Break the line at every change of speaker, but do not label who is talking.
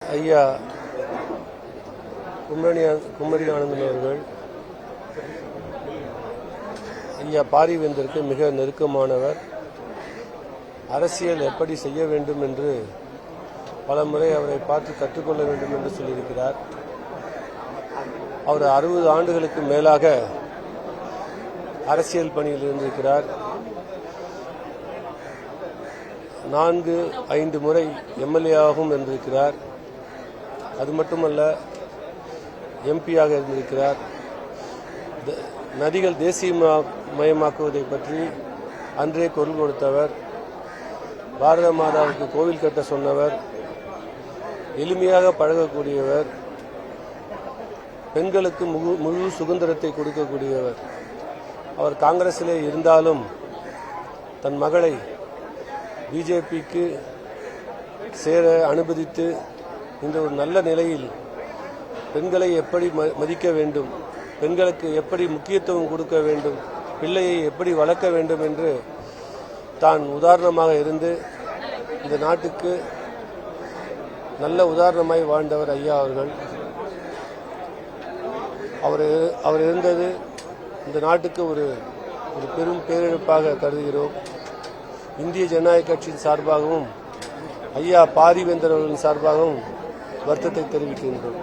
ஐயா குமரி ஆனந்தன் அவர்கள் ஐயா பாரிவேந்தருக்கு மிக நெருக்கமானவர். அரசியல் எப்படி செய்ய வேண்டும் என்று பலமுறை அவரை பார்த்து கற்றுக்கொள்ள வேண்டும் என்று சொல்லியிருக்கிறார். அவர் 60 ஆண்டுகளுக்கு மேலாக அரசியல் பணியில் இருந்திருக்கிறார். 4-5 முறை எம்எல்ஏவாகவும் இருந்திருக்கிறார். அது மட்டுமல்ல, எம்பியாக இருந்திருக்கிறார். நதிகள் தேசியமயமாக்குவதை பற்றி அன்றே குரல் கொடுத்தவர். பாரத மாதாவுக்கு கோவில் கட்ட சொன்னவர். எளிமையாக பழகக்கூடியவர். பெண்களுக்கு முழு சுதந்திரத்தை கொடுக்கக்கூடியவர். அவர் காங்கிரஸிலே இருந்தாலும் தன் மகளை பிஜேபிக்கு சேர அனுமதித்து இந்த ஒரு நல்ல நிலையில் பெண்களை எப்படி மதிக்க வேண்டும், பெண்களுக்கு எப்படி முக்கியத்துவம் கொடுக்க வேண்டும், பிள்ளையை எப்படி வளர்க்க வேண்டும் என்று தான் உதாரணமாக இருந்து இந்த நாட்டுக்கு நல்ல உதாரணமாய் வாழ்ந்தவர் ஐயா அவர்கள். அவர் இருந்தது இந்த நாட்டுக்கு ஒரு பெரும் பேரிழப்பாக கருதுகிறோம். இந்திய ஜனநாயக கட்சியின் சார்பாகவும் ஐயா பாரிவேந்தர் அவர்களின் சார்பாகவும் வருத்தத்தை தெரிவிக்கின்றோம்.